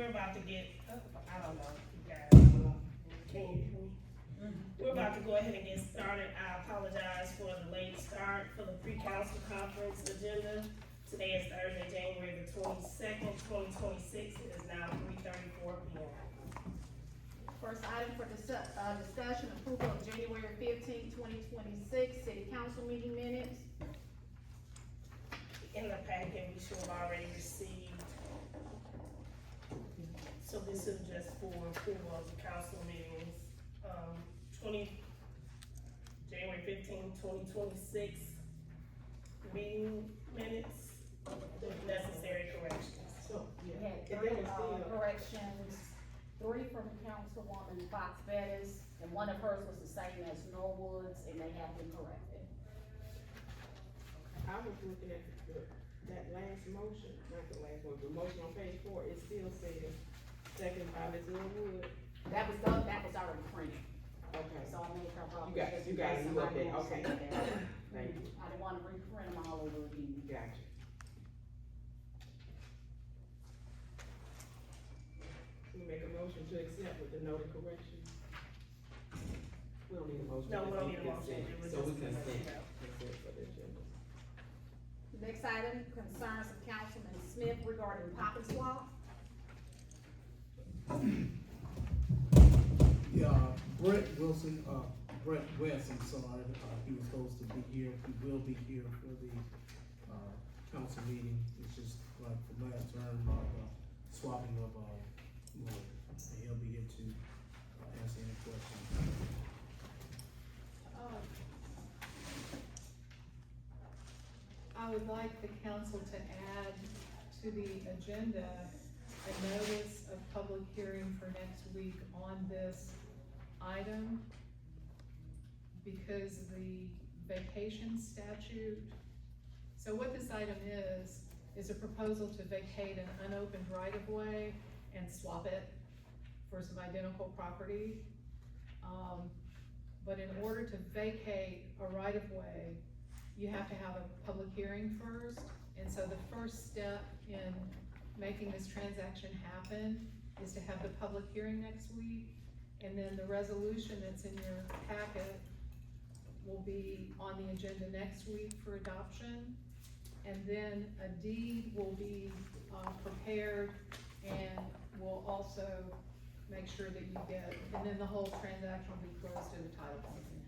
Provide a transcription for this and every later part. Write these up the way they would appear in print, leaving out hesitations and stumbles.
we're about to get, I don't know, you guys, can you hear me? We're about to go ahead and get started. I apologize for the late start for the pre-council conference agenda. Today is Thursday, January the 22nd, 2026. It is now 3:34 p.m. First item for discussion, approval of January 15th, 2026 city council meeting minutes. In the packet, we should have already received. So this is just for approval of the council meetings, January 15th, 2026 meeting minutes with necessary corrections. So, We yeah, had if three there was still, corrections, three from Councilwoman Fox Bettis, and one of hers was the same as Norwood's, and they have been corrected. I was looking at that last motion, not the last one, the motion on page 4, it still says, second by Ms. Norwood. That was already printed, Okay, so I made her copy. You got- just you in got case it, you somebody update, wants to okay. see that. thank you, I didn't wanna reprint them all over again. gotcha. We make a motion to accept with the noted correction. We don't need a motion. No, we don't just need a motion. consent. It was So just we consent, consent. consent for the agenda. The next item concerns of Councilman Smith regarding pocket swap. Yeah, Brett West, I'm sorry, he was supposed to be here, he will be here for the, council meeting. It's just like from last term, swapping of, and he'll be here to, answer any questions. I would like the council to add to the agenda a notice of public hearing for next week on this item, because the vacation statute, so what this item is a proposal to vacate an unopened right-of-way and swap it for some identical property. But in order to vacate a right-of-way, you have to have a public hearing first, and so the first step in making this transaction happen is to have the public hearing next week, and then the resolution that's in your packet will be on the agenda next week for adoption, and then a deed will be, prepared, and we'll also make sure that you get, and then the whole transaction will be closed to the title company.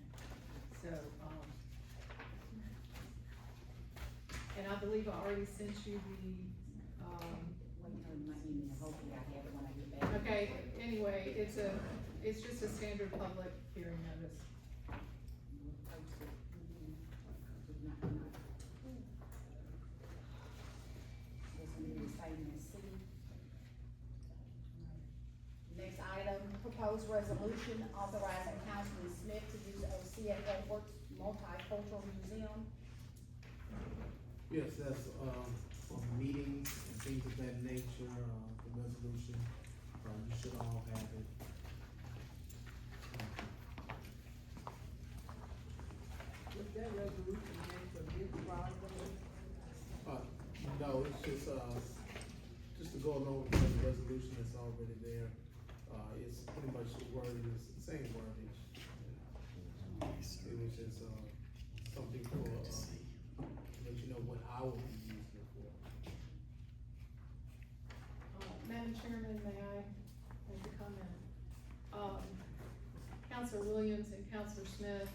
So, and I believe I already sent you the, Waiting on my email, hopefully I have it when I get back. okay, anyway, it's just a standard public hearing notice. Next item, proposed resolution authorizing Councilman Smith to use OC at Edwards Multicultural Museum. Yes, that's, for meetings and things of that nature, the resolution, you should all have it. Was that resolution made for this project? No, it's just to go along with the resolution that's already there. It's pretty much the wording is the same wordage. It was just, something for, let you know what I will be using it for. Madam Chairman, may I make a comment? Counselor Williams and Counselor Smith,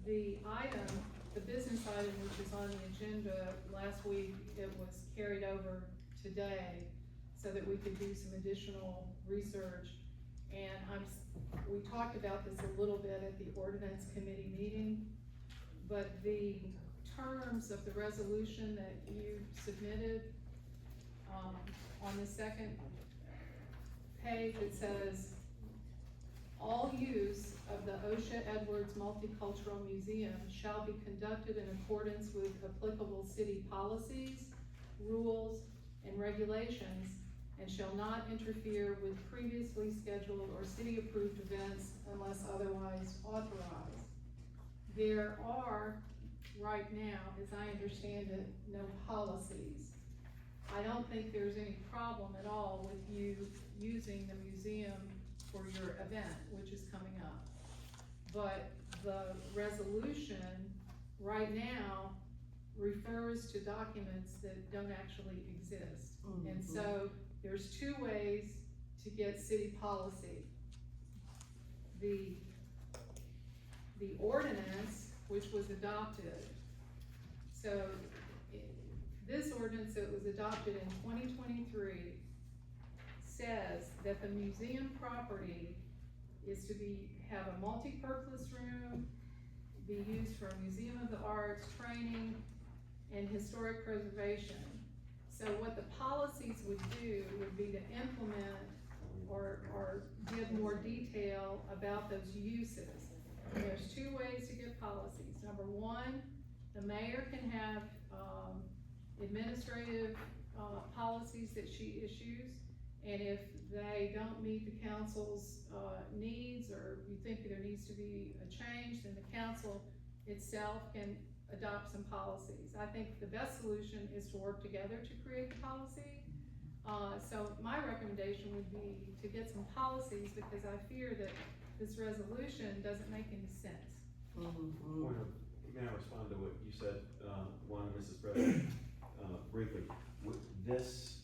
the item, the business item which is on the agenda last week, it was carried over today so that we could do some additional research. And we talked about this a little bit at the ordinance committee meeting, but the terms of the resolution that you submitted, on the second page, it says, all use of the OSHA Edwards Multicultural Museum shall be conducted in accordance with applicable city policies, rules, and regulations, and shall not interfere with previously scheduled or city-approved events unless otherwise authorized. There are, right now, as I understand it, no policies. I don't don't think there's any problem at all with you using the museum for your event, which is coming up. But the resolution right now refers to documents that don't actually exist. And so there's two ways to get city policy. The ordinance, which was adopted, so this ordinance that was adopted in 2023 says that the museum property is to have a multi-purpose room, be used for museum of the arts, training, and historic preservation. So what the policies would do would be to implement or give more detail about those uses. And there's two ways to get policies. Number one, the mayor can have, administrative, policies that she issues. And if they don't meet the council's, needs, or you think there needs to be a change, then the council itself can adopt some policies. I think the best solution is to work together to create the policy. So my recommendation would be to get some policies, because I fear that this resolution doesn't make any sense. May I respond to what you said, Mrs. President, briefly? This,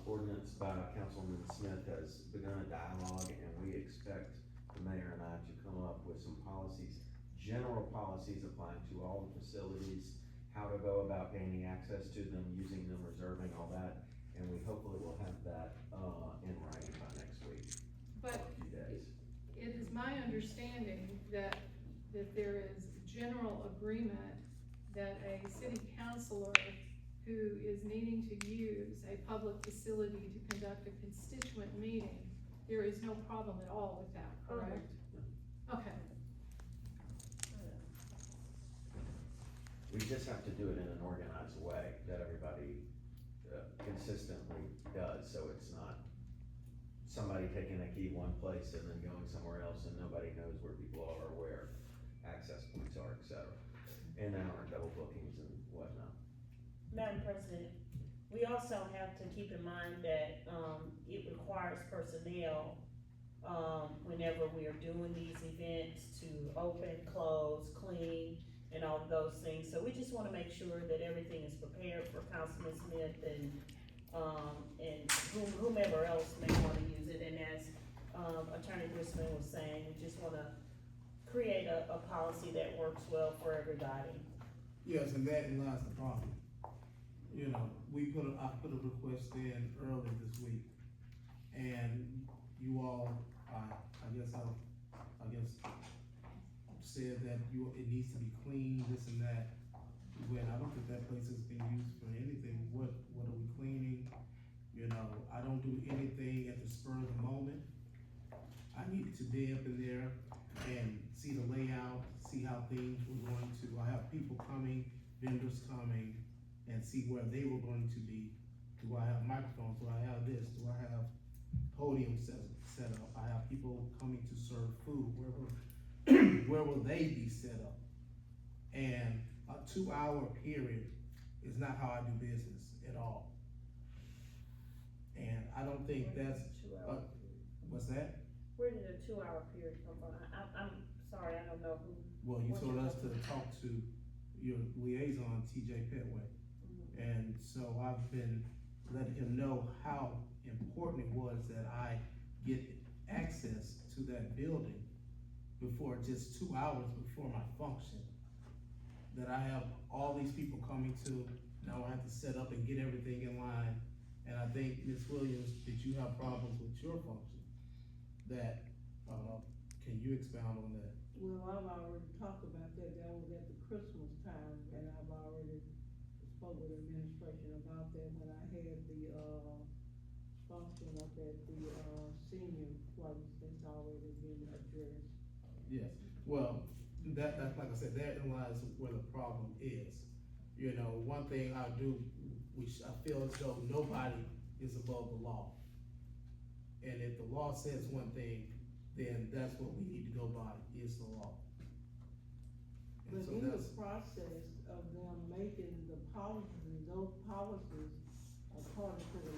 ordinance by Councilman Smith has begun a dialogue, and we expect the mayor and I to come up with some policies, general policies applying to all the facilities, how to go about gaining access to them, using them, reserving, all that. And we hopefully will have that, in writing by next week. But a few days. it is my understanding that there is general agreement that a city councilor who is needing to use a public facility to conduct a constituent meeting, there is no problem at all with that, correct? Okay. We just have to do it in an organized way that everybody consistently does, so it's not somebody taking a key one place and then going somewhere else and nobody knows where people are or where access points are, et cetera. And then our double bookings and whatnot. Madam President, we also have to keep in mind that, it requires personnel, whenever we are doing these events to open, close, clean, and all of those things. So we just wanna make sure that everything is prepared for Councilman Smith and whomever else may wanna use it. And as, Attorney Brisbane was saying, we just wanna create a policy that works well for everybody. Yes, and that lies the problem. You know, I put a request in early this week, and you all, I guess said that it needs to be clean, this and that. When I don't think that place is being used for anything. What are we cleaning? You know, I don't do anything at the spur of the moment. I needed to be up in there and see the layout, see how things were going to, I have people coming, vendors coming, and see where they were going to be. Do I have microphones? Do I have this? Do I have podium set up? I have people coming to serve food. Where will they be set up? And a 2-hour period is not how I do business at all. And I don't think that's, what's that? Where did the 2-hour period come from? I'm sorry, I don't know who. Well, you told us to talk to your liaison, TJ Petway. And so I've been letting him know how important it was that I get access to that building before, just 2 hours before my function. That I have all these people coming to, now I have to set up and get everything in line. And I think, Ms. Williams, did you have problems with your function? That, can you expound on that? Well, I've already talked about that. That was at the Christmas time, and I've already spoke with administration about that when I had the, function up at the, senior place. That's already been addressed. Yes, well, that's like I said, therein lies where the problem is. You know, one thing I do, I feel as though nobody is above the law. And if the law says one thing, then that's what we need to go by, is the law. And But so in the that's, process of them making the policies, those policies, according to the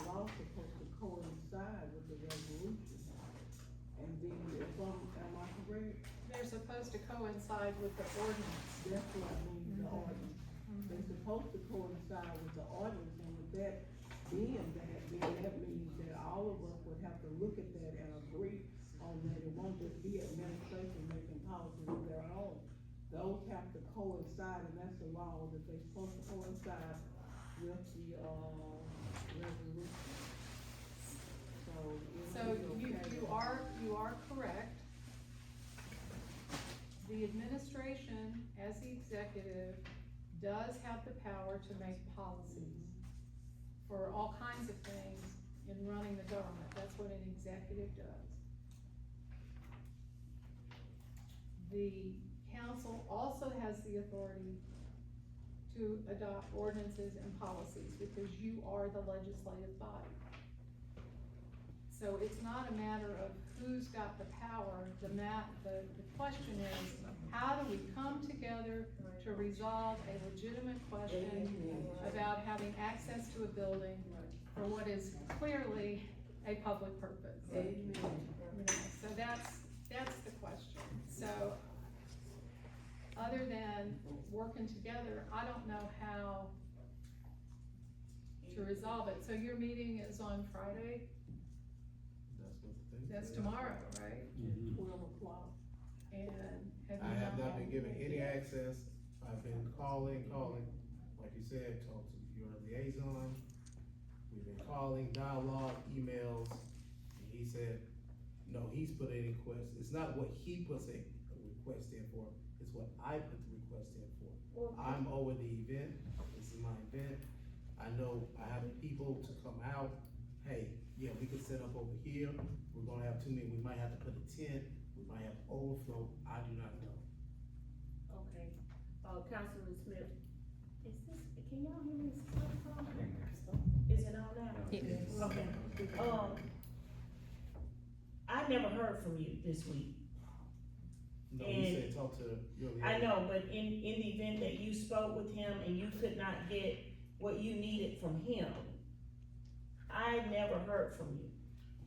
bring it? They're supposed to coincide with the ordinance. That's what I mean, the Mhm. ordinance. They're supposed to coincide with the ordinance, and with that being that, then that means that all of us would have to look at that and agree on that. It won't just be administration making policies of their own. Those have to coincide, and that's the law, that they're supposed to coincide with the, resolution. So. So it'll be okay. you are correct. The administration, as the executive, does have the power to make policies for all kinds of things in running the government. That's what an executive does. The council also has the authority to adopt ordinances and policies because you are the legislative body. So it's not a matter of who's got the power, the question is, how do we come together to resolve a legitimate question about having access to a building for what is clearly a public purpose? You know, so that's the question. So, other than working together, I don't know how to resolve it. So your meeting is on Friday? That's what the thing. That's said. tomorrow, right? 12 o'clock. And have I you have not been had- given any access. I've been calling, like you said, talked to your liaison. We've been calling, dialogue, emails, and he said, no, he's put in a request. It's not what he puts a request in for, it's what I put the request in for. I'm over the event, this is my event. I know I have people to come out, hey, yeah, we can set up over here, we're gonna have too many, we might have to put a tent, we might have overflow, I do not know. Okay, Councilman Smith, can y'all hear me? Is it on now? Yes. Okay, I never heard from you this week. No, you said talk to your liaison. I know, but in the event that you spoke with him and you could not get what you needed from him, I never heard from you.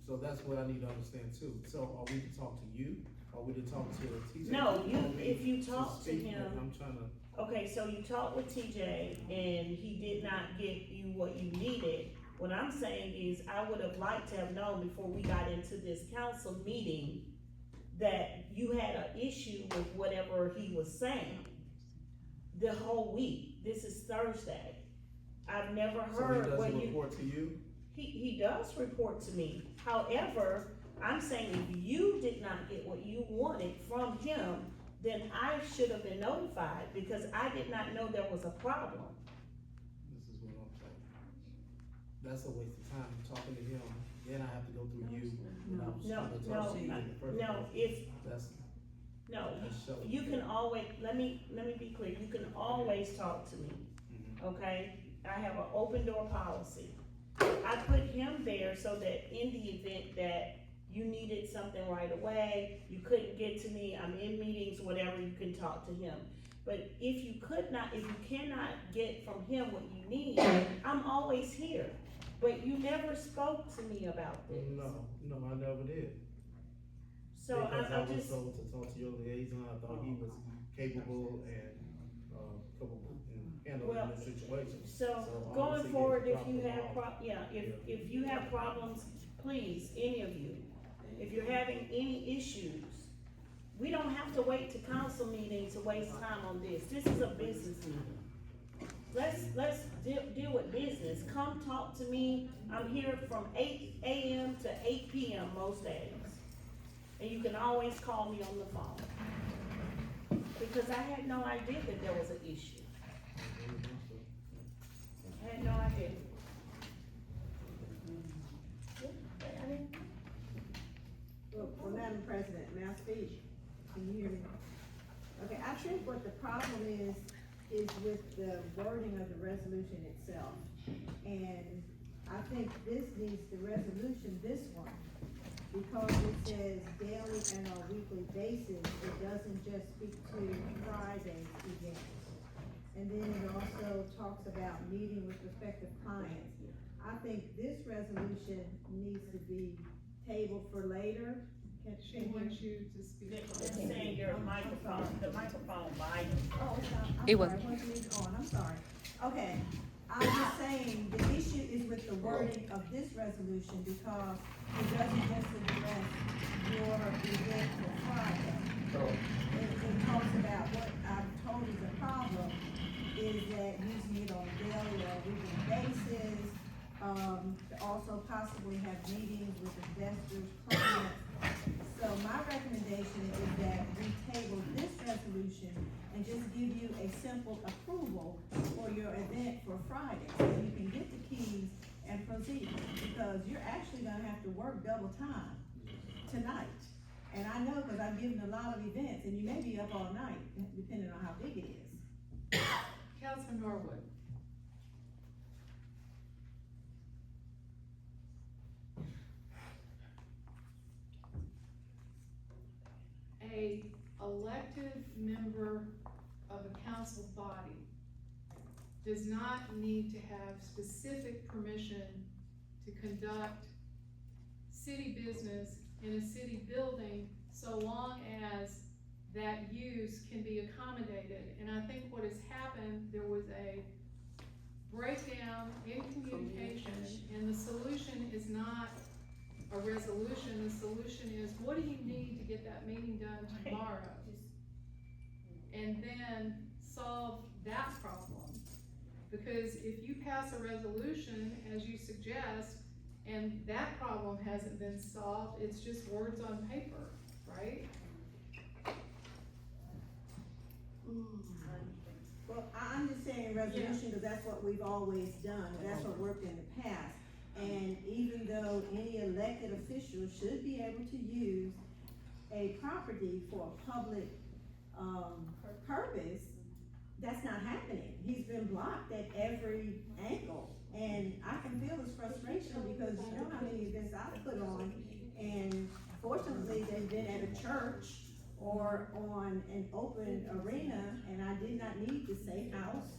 So that's what I need to understand too. So are we to talk to you? Are we to talk to TJ? No, if you talk to speak with- him. I'm trying to, Okay, so you talked with TJ and he did not get you what you needed. What I'm saying is I would have liked to have known before we got into this council meeting that you had an issue with whatever he was saying the whole week. This is Thursday. I've never so he heard what doesn't you. report to you? He does report to me. However, I'm saying if you did not get what you wanted from him, then I should have been notified because I did not know there was a problem. This is what I'm saying. That's a waste of time, talking to him, then I have to go through you. and I'm just trying to talk to you in the first No, place. That's shoving. you can always, let me be clear, you can always talk to me, Mhm. okay? I have an open door policy. I put him there so that in the event that you needed something right away, you couldn't get to me, I'm in meetings, whatever, you can talk to him. But if you cannot get from him what you need, I'm always here. But you never spoke to me about this. No, I never did. So Because I I'm was just, told to talk to your liaison, I thought he was capable and, capable in handling Well, the situation. so I'm going gonna see forward, you if you drop have the ball. if you have problems, please, any of you, if you're having any issues, we don't have to wait to council meeting to waste time on this. This is a business meeting. Let's deal with business. Come talk to me. I'm here from 8 AM to 8 PM most days. And you can always call me on the phone. Because I had no idea that there was an issue. I had no idea. Well, Madam President, may I speak? Can you hear me? Okay, I think what the problem is with the wording of the resolution itself. And I think this needs the resolution, this one, because it says daily and on weekly basis, it doesn't just speak to Friday's events. And then it also talks about meeting with prospective clients. I think this resolution needs to be tabled for later. She wants you to speak. They're saying your microphone, the microphone biting. Oh, it's not, I'm It sorry, wasn't. it wasn't even on, I'm sorry. Okay, I was just saying, the issue is with the wording of this resolution, because it doesn't just address your event for Friday. It talks about what I'm told is a problem, is that using it on a daily or weekly basis, also possibly have meetings with investors, clients. So my recommendation is that we table this resolution and just give you a simple approval for your event for Friday, so you can get the keys and proceed, because you're actually gonna have to work double time tonight. And I know, cause I've given a lot of events, and you may be up all night, depending on how big it is. Councilman Norwood. A elected member of a council body does not need to have specific permission to conduct city business in a city building, so long as that use can be accommodated. And I think what has happened, there was a breakdown in communication, and the solution is not a resolution. The solution is, what do you need to get that meeting done tomorrow? And then solve that problem. Because if you pass a resolution, as you suggest, and that problem hasn't been solved, it's just words on paper, right? Well, I'm just saying resolution, because that's what we've always done, that's what worked in the past. And even though any elected official should be able to use a property for a public, purpose, that's not happening. He's been blocked at every angle, and I can feel his frustration, because you know how many events I've put on, and fortunately, they've been at a church or on an open arena, and I did not need the safe house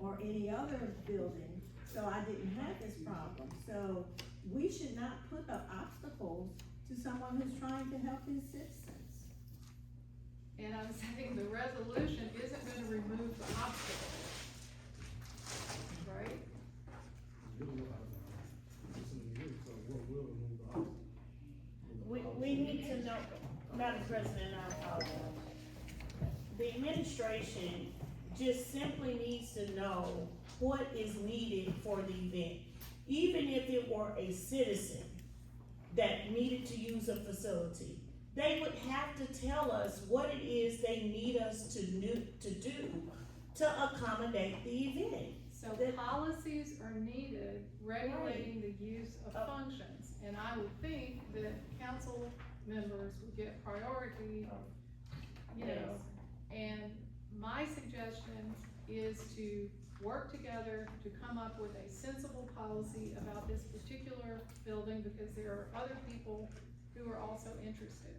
or any other building, so I didn't have this problem. So we should not put up obstacles to someone who's trying to help his citizens. And I'm saying the resolution isn't gonna remove the obstacle, right? We need to know, Madam President, I apologize. The administration just simply needs to know what is needed for the event. Even if it were a citizen that needed to use a facility, they would have to tell us what it is they need us to do to accommodate the event. So policies are needed regulating the use of functions, and I would think that council members would get priority, you know. And my suggestion is to work together to come up with a sensible policy about this particular building, because there are other people who are also interested.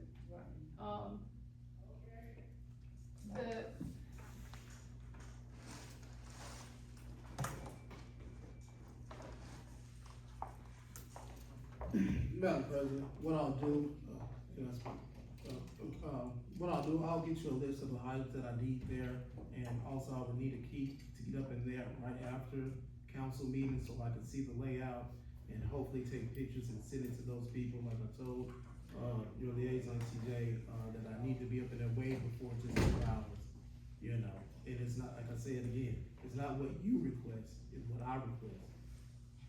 Madam President, what I'll do, can I speak? What I'll do, I'll get you a list of the items that I need there, and also I would need a key to get up in there right after council meeting, so I can see the layout, and hopefully take pictures and send it to those people, like I told, your liaison TJ, that I need to be up in there way before just 2 hours, you know? And it's not, like I said again, it's not what you request, it's what I request.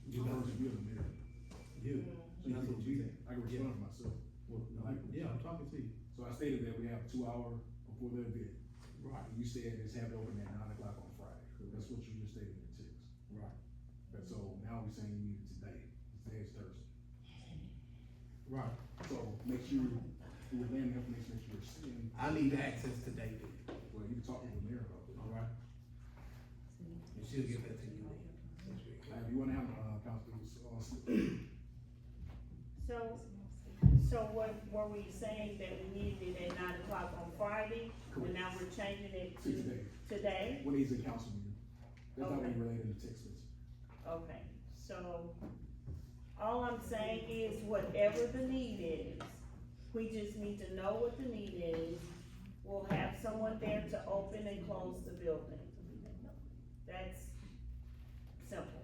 You know, You're the mayor. you, So that's what you said. I can respond for myself. Well, yeah, I'm talking to you. So I stated that we have 2 hours before the event. Right. And you said it's have it open at 9 o'clock on Friday. That's what you just stated in the text. Right. And so now we're saying you need it today. Today's Thursday. Right. So make sure, with land information that you're seeing. I need access today then. Well, you can talk with the mayor about it. All right. And she'll get that to you then. If you wanna have, council, So what were we saying, that we needed it at 9 o'clock on Friday, and now we're changing it to today? when he's in council meeting. That's not Okay. really related to text message. Okay, so all I'm saying is whatever the need is, We just need to know what the need is. We'll have someone there to open and close the building. That's simple.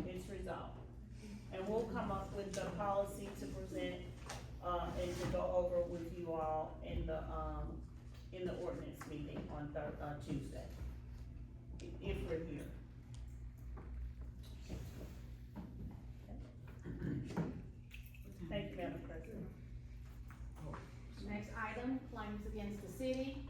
It's resolved. And we'll come up with the policy to present, and to go over with you all in the ordinance meeting on Tuesday. If we're here. Thank you, Madam President. Next item, claims against the city.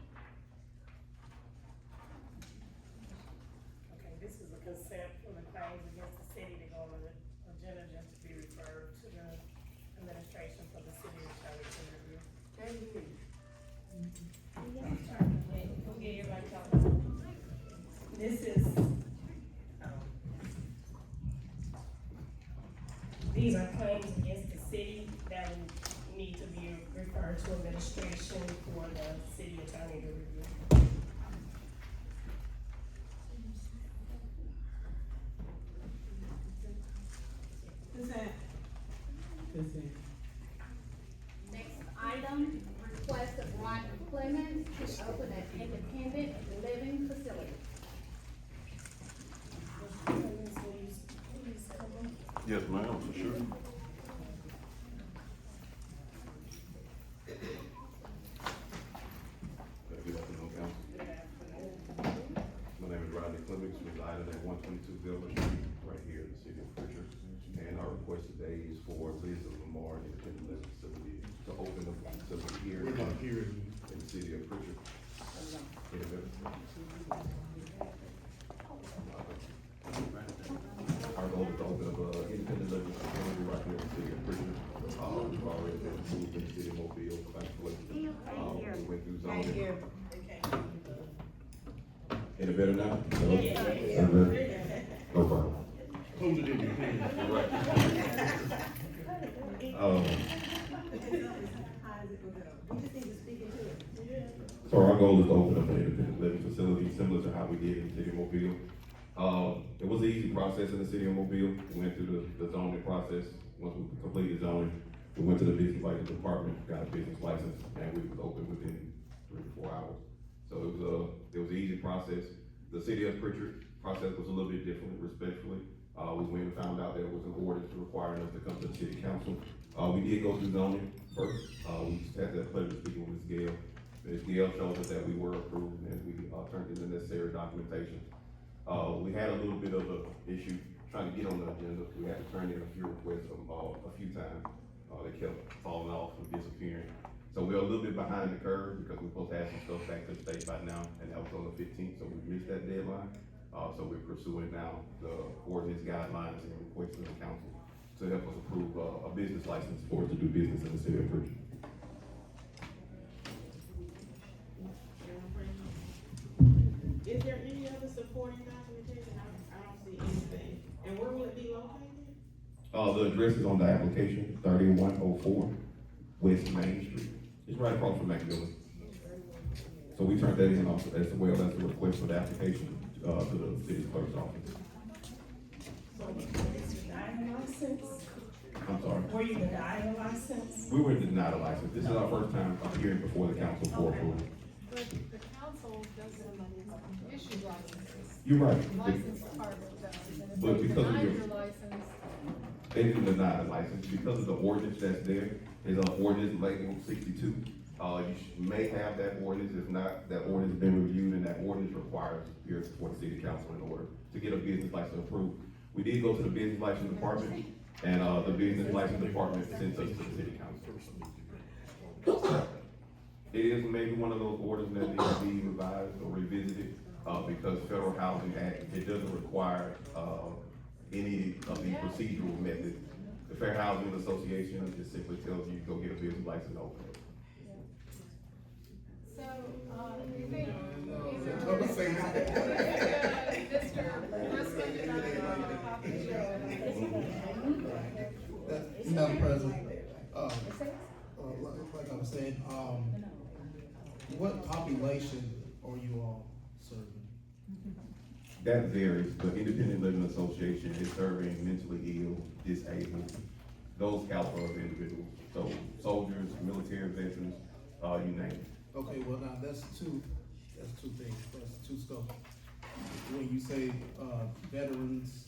Okay, this is a consent for the claims against the city to go on the agenda just to be referred to the administration for the city attorney to review. We'll get everybody talking. This is, these are claims against the city that need to be referred to administration for the city attorney to review. Next item, request of Roger Clemens to open an independent living facility. Yes, ma'am, for sure. Good afternoon, council. My name is Rodney Clemens, residing at 122 Gilbert Street, right here in the city of Prichard. And our request today is for Liz and Lamar Independent Living Facility to open the facility here in the city of Prichard. Our goal is to open up an independent living facility right here in the city of Prichard. We've already been approved in the city of Mobile, thankfully. We went through zoning. Any better now? Hello? Any better? No problem. Hold it in your hand. Right. So our goal is to open up an independent living facility similar to how we did in the city of Mobile. It was an easy process in the city of Mobile. We went through the zoning process. Once we completed zoning, we went to the business license department, got a business license, and we was open within 3 to 4 hours. So it was an easy process. The city of Prichard process was a little bit different, respectfully. We went and found out there was an ordinance requiring us to come to the city council. We did go through zoning first. We just had the pleasure of speaking with Ms. Gale. Ms. Gale showed us that we were approved and we turned in the necessary documentation. We had a little bit of an issue trying to get on the agenda. We had to turn in a few requests a few times. They kept falling off and disappearing. So we're a little bit behind the curve because we're supposed to have some stuff back to the state by now, and that was on the 15th, so we missed that deadline. So we're pursuing now the ordinance guidelines and requests from the council to help us approve a business license for us to do business in the city of Prichard. Is there any other supporting documentation? I don't see anything. And where will it be located? The address is on the application, 3104 West Main Street. It's right across from McMillan. So we turned that in also as well as the request for the application, to the city clerk's office. So were you denied a license? I'm sorry. Were you denied a license? We were denied a license. This is our first time hearing before the council for approval. But the council doesn't issue licenses. You're right. The license department does, and But if they because of deny your- your license, They didn't deny the license because of the ordinance that's there. There's an ordinance labeled 62. You may have that ordinance. If not, that ordinance has been reviewed and that ordinance requires here for the city council in order to get a business license approved. We did go to the business license department and, the business license department sent us to the city council. It is maybe one of those orders that needs to be revised or revisited, because Federal Housing Act, it doesn't require, any of the procedural methods. The Fair Housing Association just simply tells you, go get a business license open. so, you think either I'm gonna say that. Mr. Russell and I are copies Madam President, like I was saying, what population are you all serving? That varies. The Independent Living Association is serving mentally ill, disabled, those caliber of individuals. So soldiers, military veterans, you name it. Okay, well now, that's two things, that's two scopes. When you say, veterans,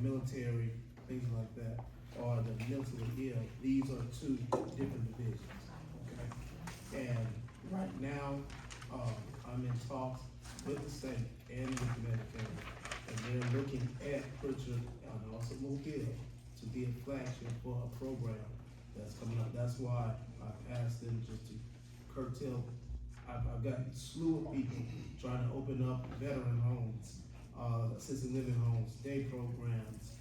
military, things like that, or the mentally ill, these are two different divisions, okay? And right now, I'm in talks with the state and with the Medicaid, and they're looking at Prichard and also Mobile to be a flagship for a program that's coming up. That's why I've asked them just to curtail. I've got a slew of people trying to open up veteran homes, assisted living homes, day programs.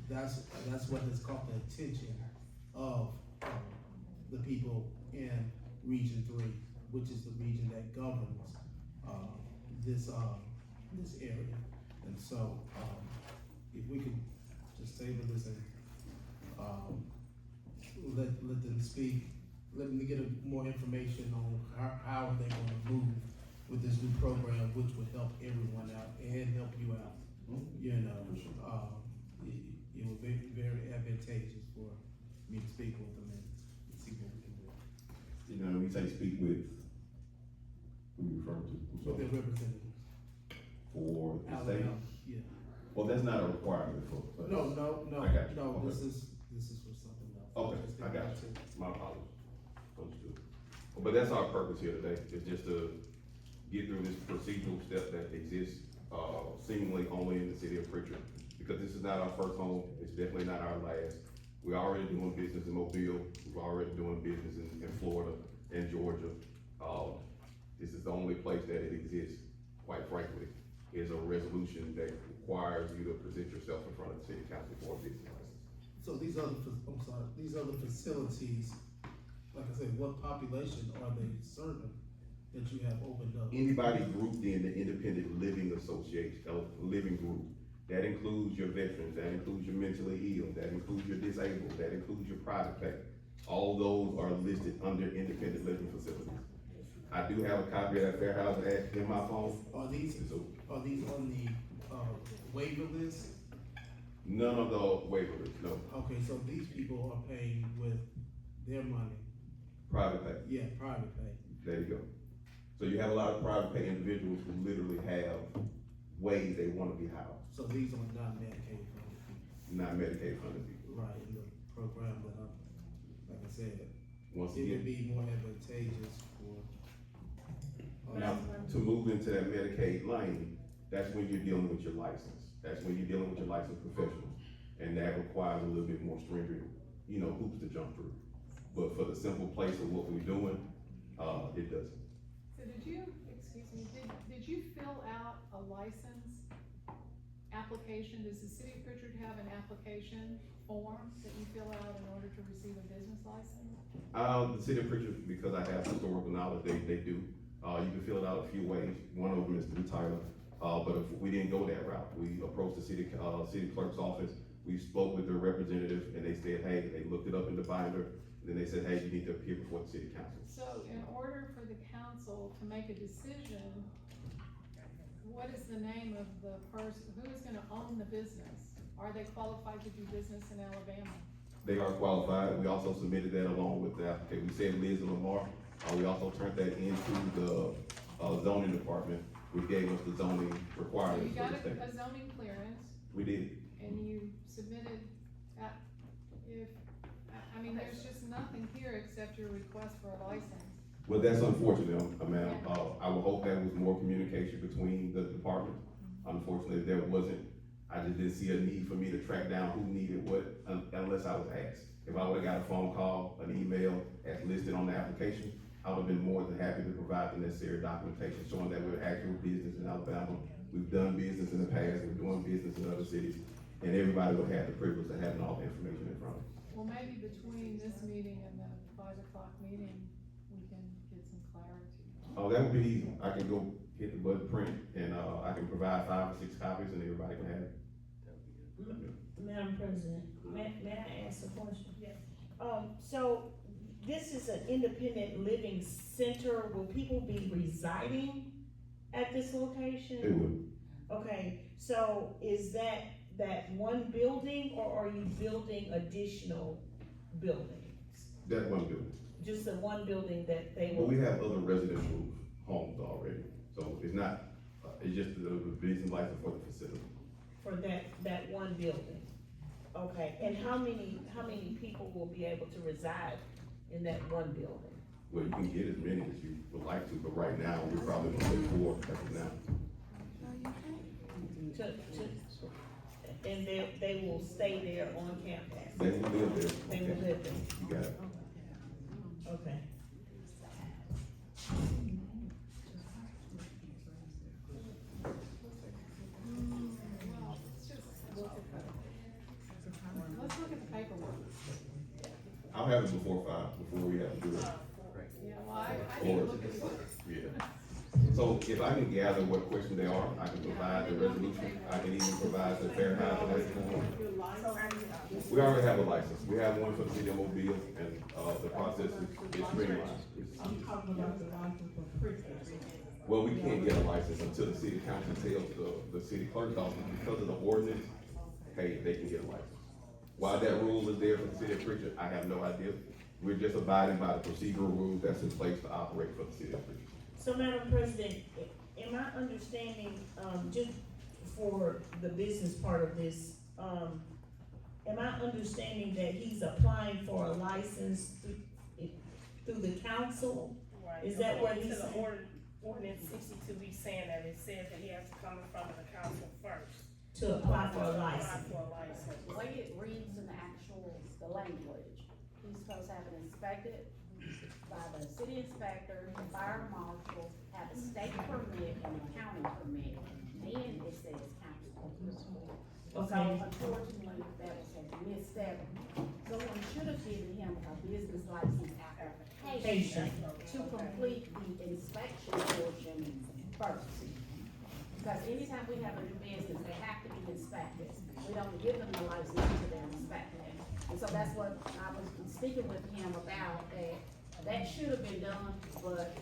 That's what has caught the attention of the people in Region 3, which is the region that governs this area. And so, if we could just table this and let them speak, let them get more information on how are they gonna move with this new program, which would help everyone out and help you out. You know, it would be very advantageous for me to speak with them and see what we can do. You know, we say speak with, who you referring to? With their representatives. For the state? Alabama, yeah. Well, that's not a requirement for. No, I got you. no, Okay. this is for something else. Okay, Just I got think you. My apologies. Understood. But that's our purpose here today, is just to get through this procedural step that exists, seemingly only in the city of Prichard. Because this is not our first home, it's definitely not our last. We're already doing business in Mobile, we're already doing business in Florida and Georgia. This is the only place that it exists, quite frankly, is a resolution that requires you to present yourself in front of the city council for a business license. So these other facilities, like I said, what population are they serving that you have opened up? Anybody grouped in the independent living association, living group, that includes your veterans, that includes your mentally ill, that includes your disabled, that includes your private pay. All those are listed under independent living facilities. I do have a copy of that Fair Housing Act in my phone. Are these on the, waiver list? None of the waivers, no. Okay, so these people are paying with their money, Private pay, yeah, private pay. there you go. So you have a lot of private pay individuals who literally have ways they wanna be housed, So these are not Medicaid funded people, not Medicaid funded people. right, in the program that like I said, Once it would again, be more advantageous for. now, to move into that Medicaid lane, that's when you're dealing with your license. That's when you're dealing with your licensed professionals. And that requires a little bit more stringent, hoops to jump through. But for the simple place of what we're doing, it doesn't. So did you fill out a license application? Does the city of Prichard have an application form that you fill out in order to receive a business license? The city of Prichard, because I have historical knowledge, they do. You can fill it out a few ways. One of them is through title. But if we didn't go that route, we approached the city clerk's office. We spoke with their representative and they said, hey, they looked it up in the binder. And then they said, hey, you need to appear before the city council. So in order for the council to make a decision, what is the name of the person, who is gonna own the business? Are they qualified to do business in Alabama? They are qualified. We also submitted that along with the application. We said Liz and Lamar. We also turned that into the zoning department, which gave us the zoning So you requirements for got the state. a zoning clearance We did. and you submitted, there's just nothing here except your request for a license. Well, that's unfortunate, ma'am. I would hope there was more communication between the departments. Unfortunately, there wasn't. I just didn't see a need for me to track down who needed what unless I was asked. If I would've got a phone call, an email as listed on the application, I would've been more than happy to provide the necessary documentation showing that we're actual business in Alabama. We've done business in the past, we're doing business in other cities, and everybody would have the privilege of having all the information in front of them. Well, maybe between this meeting and the 5 o'clock meeting, we can get some clarity. Oh, that would be easy. I can go get the bud print and, I can provide 5 or 6 copies and everybody can have it. Madam President, may I ask a question? Yes. So this is an independent living center. Will people be residing at this location? It would. Okay, so is that that one building, or are you building additional buildings? That one building. Just the one building that they But will, we have other residential homes already, so it's not, it's just the business license for the facility. for that one building? Okay, and how many people will be able to reside in that one building? Well, you can get as many as you would like to, but right now, we're probably gonna say 4 as of now. And they will stay there on campus? They will live there. They will live there, You got it. okay. Let's look at the paperwork. I'll have it before 5, before we have to do it. Yeah, well, I need to look at it. Yeah. So if I can gather what questions they are, I can provide the resolution, I can even provide the fair housing as form. We already have a license, we have one for the city of Mobile, and, the process is streamlined. I'm talking about the license for Prichard. Well, we can't get a license until the city council tells the city clerk's office, because of the ordinance, hey, they can get a license. Why that rule is there for the city of Prichard, I have no idea. We're just abiding by the procedural rules that's in place to operate for the city of Prichard. So, Madam President, am I understanding, just for the business part of this, am I understanding that he's applying for a license through the council? Right. Is that what he's To the saying? ordinance 62, we saying that it says that he has to come in front of the council first. To apply for a Apply license? for a license. The way it reads in the actual, the language, he's supposed to have it inspected by the city inspector, the fire marshal, have a state permit and a county permit, then it says council. So Okay. unfortunately, that was a misstep. Someone should have given him a business license application to complete the inspection portion first. Because anytime we have a new business, they have to be inspected. We don't give them the license until they're inspected. And so that's what I was speaking with him about, that should have been done, but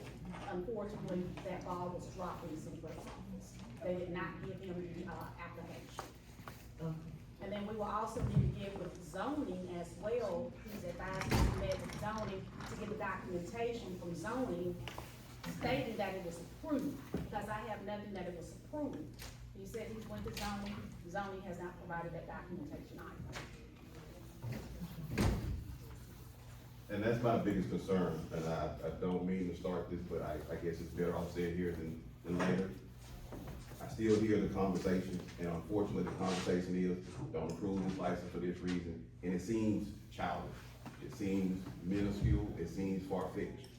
unfortunately, that ball was dropped in the city clerk's office. They did not give him the, application. And then we will also need to get with zoning as well, he's advised me to met with zoning to get the documentation from zoning stating that it was approved, because I have nothing that it was approved. He said he went to zoning, zoning has not provided that documentation either. And that's my biggest concern, and I don't mean to start this, but I guess it's better off said here than later. I still hear the conversation, and unfortunately, the conversation is, don't approve this license for this reason, and it seems childish. It seems minuscule, it seems far-fetched.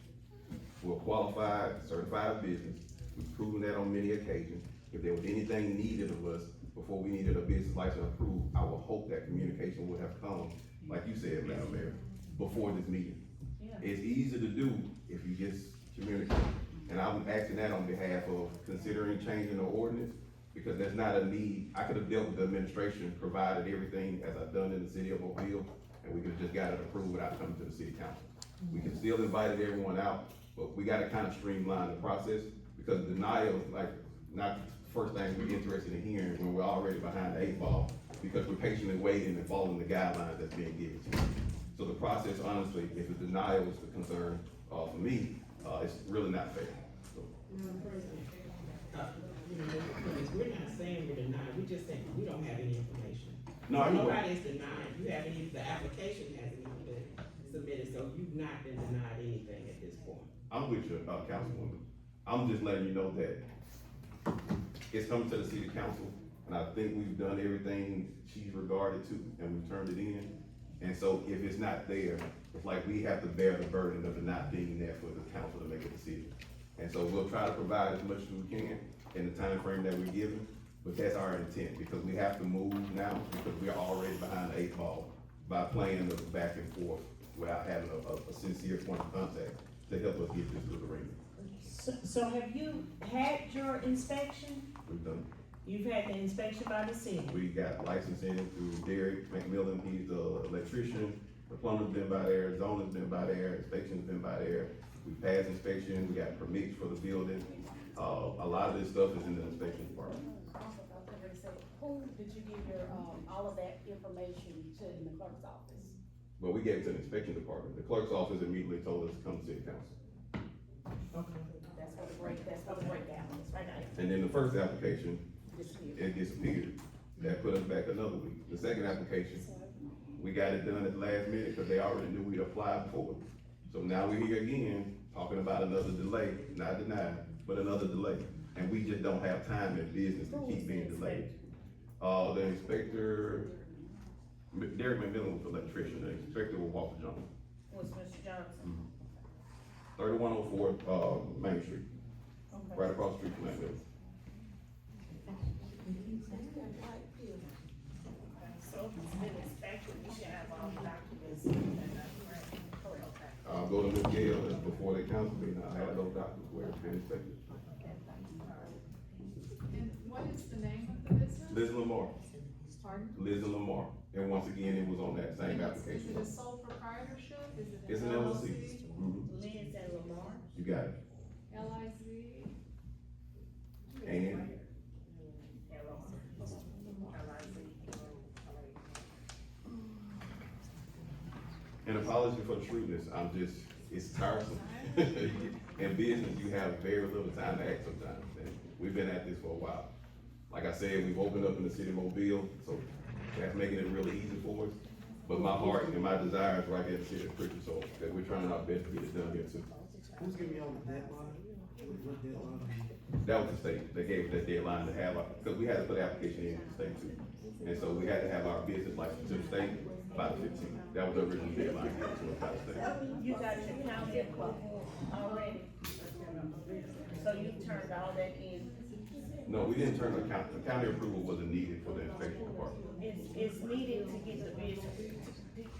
We're a qualified, certified business, we've proven that on many occasions. If there was anything needed of us before we needed a business license approved, I would hope that communication would have come, like you said, Madam Mayor, before this meeting. Yeah. It's easy to do if you just communicate. And I'm asking that on behalf of considering changing the ordinance, because there's not a need. I could have dealt with the administration, provided everything as I've done in the city of Mobile, and we could have just got it approved without coming to the city council. We can still invite everyone out, but we gotta kind of streamline the process, because denial is like, not the first thing we're interested in hearing when we're already behind the 8 ball, because we're patiently waiting and following the guidelines that's being given to us. So the process, honestly, if the denial is the concern, for me, it's really not fair. So, Madam President, we're not saying we're denying, we're just saying we don't have any information. No, I know. Nobody's denying, you haven't even, the application hasn't even been submitted, so you've not been denied anything at this point. I'm with you, Councilwoman. I'm just letting you know that it's coming to the city council, and I think we've done everything she's regarded to, and we've turned it in. And so if it's not there, it's like we have to bear the burden of it not being there for the council to make a decision. And so we'll try to provide as much as we can in the time frame that we're given, but that's our intent, because we have to move now, because we are already behind the 8 ball by playing the back and forth without having a sincere point of contact to help us get this to the ring. So have you had your inspection? We've done. You've had the inspection by the city? We got licensing through Derek McMillan, he's the electrician, the plumber's been by there, zoning's been by there, inspection's been by there. We passed inspection, we got permits for the building, a lot of this stuff is in the inspection department. Also, go to the said, who did you give your, all of that information to in the clerk's office? But we gave it to the inspection department. The clerk's office immediately told us to come to city council. Okay. That's what the breakdown is right now. And then the first application, Disappeared. it disappeared. That put us back another week. The second application, we got it done at the last minute because they already knew we'd applied for it. So now we're here again, talking about another delay, not denied, but another delay. And we just don't have time in business to keep being delayed. The inspector, Derek McMillan was the electrician, the inspector was Walter Jones. Was Mr. Johnson? 3104, Main Street, Okay. right across the street from that building. So if it's been inspected, we should have all the documents, and that's right. Okay. I'll go to Ms. Gale, and before they council meeting, I have those documents where it's been inspected. And what is the name of the business? Liz Lamar, Pardon? Liz and Lamar, and once again, it was on that same Is it application. a sole proprietorship? Is it It's an an LLC? LLC. Mhm. Liz and Lamar? You got it. LIZ? And an apology for the shrewdness, it's tiresome. In business, you have very little time to act sometimes, and we've been at this for a while. Like I said, we've opened up in the city of Mobile, so that's making it really easy for us. But my heart and my desire is right here in the city of Prichard, so that we're trying our best to get it done here too. Who's giving y'all the deadline? What deadline? That was the state, they gave us that deadline to have, because we had to put the application in the state too. And so we had to have our business license to the state by the 15th. That was the original deadline, to us by the state. You got your county approval already? So you turned all that in? No, we didn't turn the county approval wasn't needed for the inspection department. It's needed to get the business.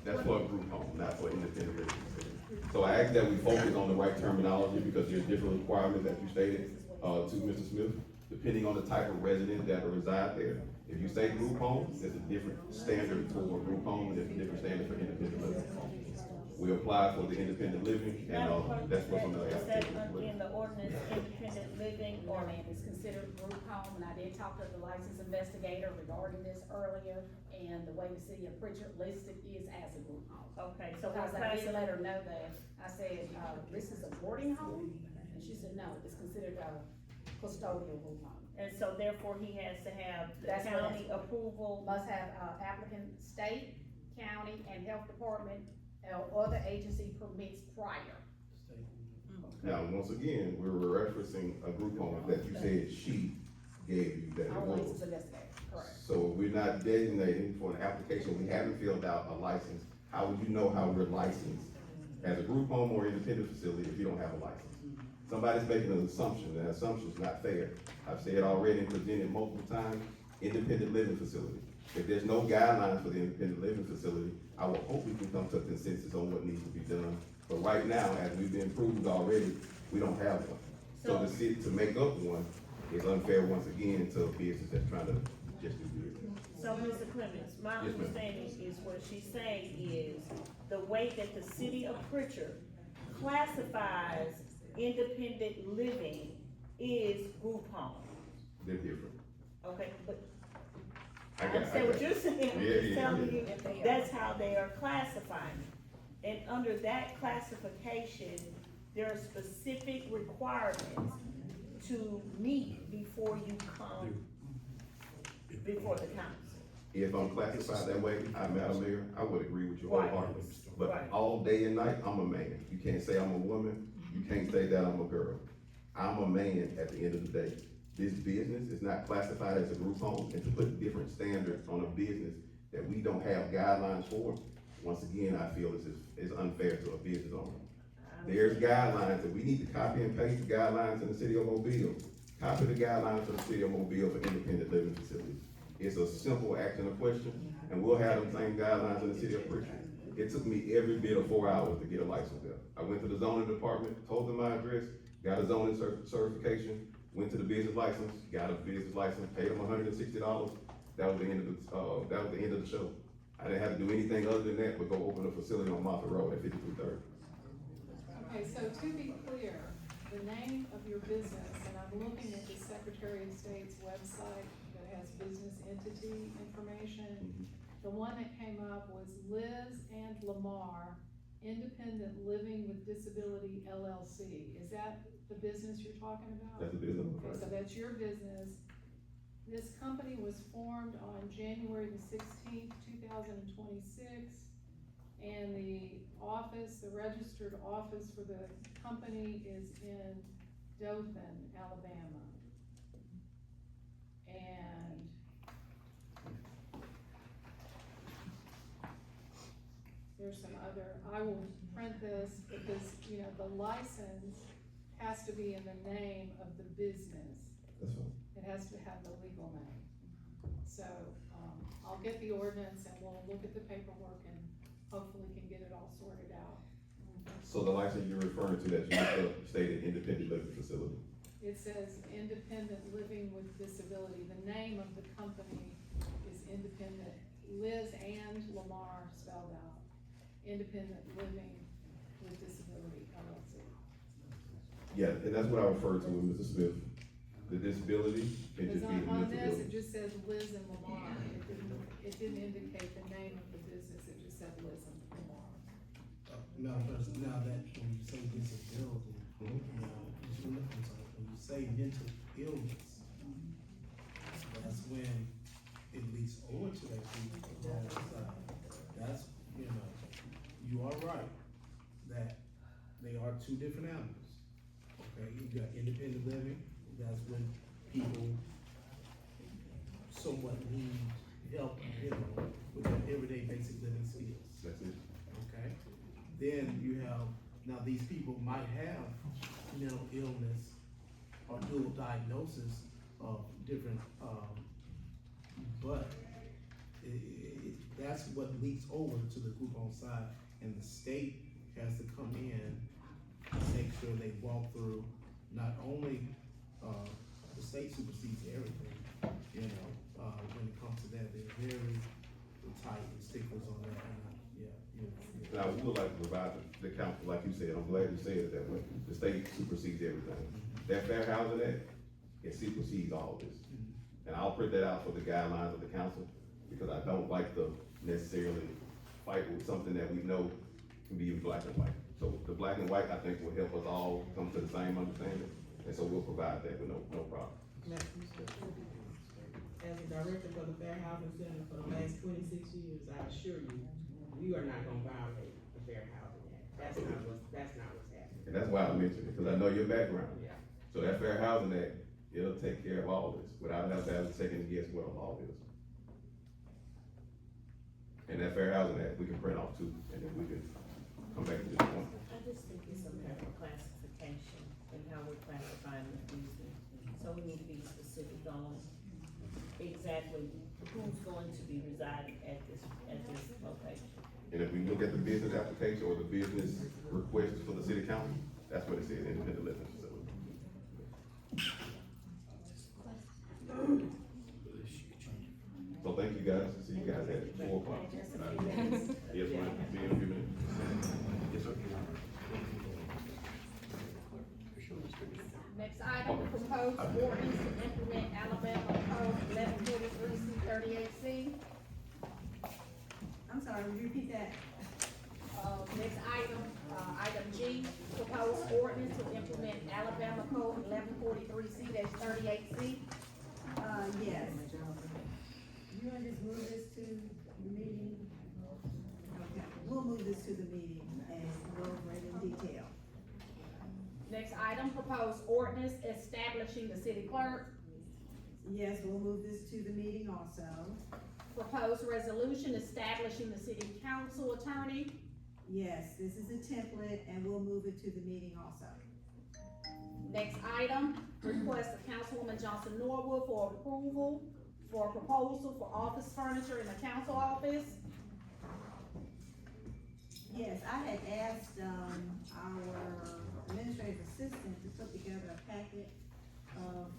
That's for a group home, not for independent living facility. So I ask that we focus on the right terminology because there's different requirements that you stated, to Mr. Smith, depending on the type of resident that reside there. If you say group home, there's a different standard for a group home, and there's a different standard for independent living. We applied for the independent living, and, that's what's on the Is that application. in the ordinance, independent living, Or or? man, it's considered group home, and I did talk to the licensed investigator regarding this earlier, and the way the city of Prichard listed is as a group home. Okay, so Because what I class did of, let her know that, I said, this is a boarding home, and she said, no, it's considered a custodial group home. and so therefore he has to have the That's what county approval? Must have, applicant, state, county, and health department, or other agency permits prior. Now, once again, we were referencing a group home that you said she gave you that it Our was. licensed investigator, correct. So we're not designating for an application, we haven't filled out a license. How would you know how we're licensed as a group home or independent facility if you don't have a license? Somebody's making an assumption, and that assumption's not fair. I've said already and presented multiple times, independent living facility. If there's no guidelines for the independent living facility, I will hope we can come to a consensus on what needs to be done. But right now, as we've been proved already, we don't have one. So the city, to make up one, is unfair once again to a business that's trying to just do business. So, Mr. Clemens, my Yes, ma'am. understanding is what she's saying is the way that the city of Prichard classifies independent living is group home. They're different. Okay, but I I got- understand what you're saying, I'm Yeah, just yeah, telling yeah. you, that's how they are classifying. And under that classification, there are specific requirements to meet before you come before the council. If I'm classified that way, Madam Mayor, I would agree with you Right. wholeheartedly. But Right. all day and night, I'm a man. You can't say I'm a woman, you can't say that I'm a girl. I'm a man at the end of the day. This business is not classified as a group home, and to put different standards on a business that we don't have guidelines for, once again, I feel is unfair to a business owner. There's guidelines, and we need to copy and paste the guidelines in the city of Mobile. Copy the guidelines for the city of Mobile for independent living facilities. It's a simple action of question, and we'll have them same guidelines in the city of Prichard. It took me every bit of 4 hours to get a license there. I went to the zoning department, told them my address, got a zoning certification, went to the business license, got a business license, paid them $160. That was the end of the show. I didn't have to do anything other than that, but go open a facility on Martha Road at 5330. Okay, so to be clear, the name of your business, and I'm looking at the Secretary of State's website that has business entity information. The one that came up was Liz and Lamar, Independent Living with Disability LLC. Is that the business you're talking about? That's the business, Okay, right? so that's your business. This company was formed on January the 16th, 2026. And the office, the registered office for the company is in Dothan, Alabama. And there's some other, I will print this because, you know, the license has to be in the name of the business. That's fine. It has to have the legal name. So, I'll get the ordinance and we'll look at the paperwork and hopefully can get it all sorted out. So the license you're referring to that you looked up stated independent living facility? It says Independent Living with Disability. The name of the company is Independent, Liz and Lamar spelled out. Independent Living with Disability LLC. Yeah, and that's what I referred to with Mr. Smith. The disability can Because just be the on mental this, it illness. just says Liz and Lamar. It didn't indicate the name of the business, it just said Liz and Lamar. Now that when you say disability, now, I'm sorry, when you say mental illness, that's when it leads over to that people on the wrong side. That's, you know, you are right, that they are two different animals. Okay, you got independent living, that's when people somewhat need help, you know, with their everyday basic living skills. That's it. Okay, then you have, now these people might have mental illness or dual diagnosis of different, but that's what leaks over to the group on side, and the state has to come in and make sure they walk through, not only, the state supersedes everything, you know, when it comes to that, they're very tight and sticklers on that, and, yeah. Now, we would like to provide the council, like you said, I'm glad you said it that way, the state supersedes everything. That Fair Housing Act, it supersedes all of this. And I'll print that out for the guidelines of the council, because I don't like to necessarily fight with something that we know can be in black and white. So the black and white, I think, will help us all come to the same understanding, and so we'll provide that with no problem. As a director for the Fair Housing Center for the last 26 years, I assure you, you are not gonna violate the Fair Housing Act. That's not what's happening. And that's why I mentioned it, because I know your background. Yeah. So that Fair Housing Act, it'll take care of all this, without having to have a second guess what a law is. And that Fair Housing Act, we can print off too, and then we can come back to this point. I just think it's some kind of classification and how we're classifying the business. So we need to be specific on exactly who's going to be residing at this location. And if we look at the business application or the business request for the city council, that's what it says, independent living facility. So thank you guys, see you guys at 4 o'clock. Yes, ma'am, see you in a few minutes. Yes, sir. Next item, proposed ordinance to implement Alabama Code 1143C38C. I'm sorry, would you repeat that? Next item, item G, proposed ordinance to implement Alabama Code 1143C-38C. Yes. You wanna just move this to the meeting? Okay, we'll move this to the meeting and go over it in detail. Next item, proposed ordinance establishing the city clerk. Yes, we'll move this to the meeting also. Proposed resolution establishing the city council attorney. Yes, this is a template and we'll move it to the meeting also. Next item, request of Councilwoman Johnson Norwood for approval for a proposal for office furniture in the council office. Yes, I had asked, our administrative assistant to put together a packet of,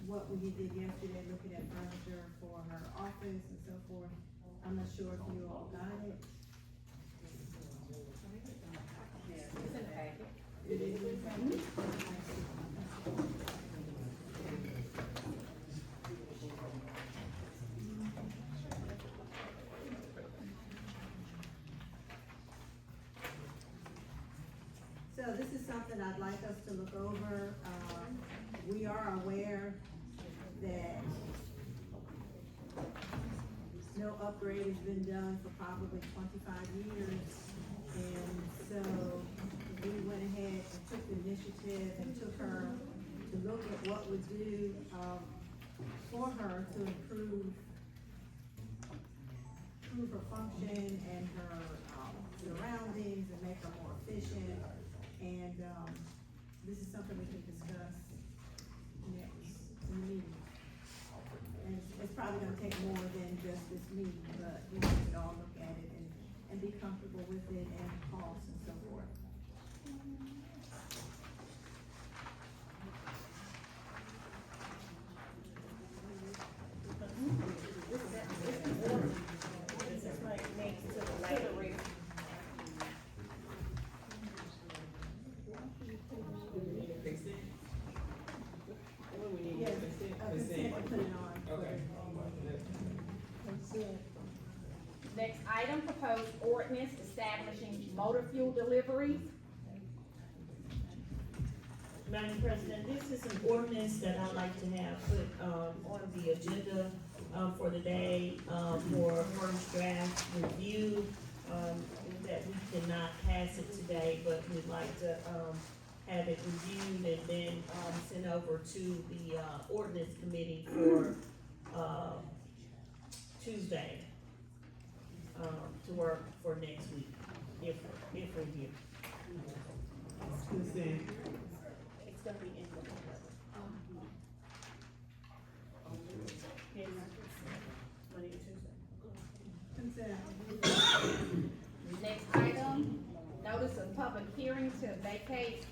what we did yesterday, looking at furniture for her office and so forth. I'm not sure if you all got it. It's in the packet. It is. So this is something I'd like us to look over. We are aware that no upgrade has been done for probably 25 years. And so we went ahead and took the initiative and took her to look at what would do, for her to improve her function and her, surroundings and make her more efficient. And, this is something we can discuss next in the meeting. And it's probably gonna take more than just this meeting, but we should all look at it and be comfortable with it and costs and so forth. This is like next to the library. Consent? What we need, Yes, consent? consent to put it on. Okay. Next item, proposed ordinance establishing motor fuel deliveries. Madam President, this is an ordinance that I'd like to have put, on the agenda, for the day, for first draft review. That we cannot pass it today, but we'd like to, have it reviewed and then, sent over to the, ordinance committee for, Tuesday, to work for next week, if we're here. Consent. It's gonna be in the. Yes, Monday and Tuesday. Consent. Next item, notice of public hearing to vacate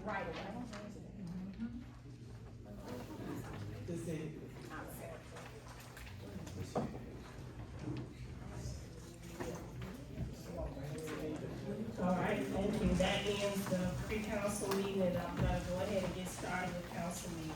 right away. Consent. All right, thank you. That ends the pre-council meeting, and I'm gonna go ahead and get started with council meeting.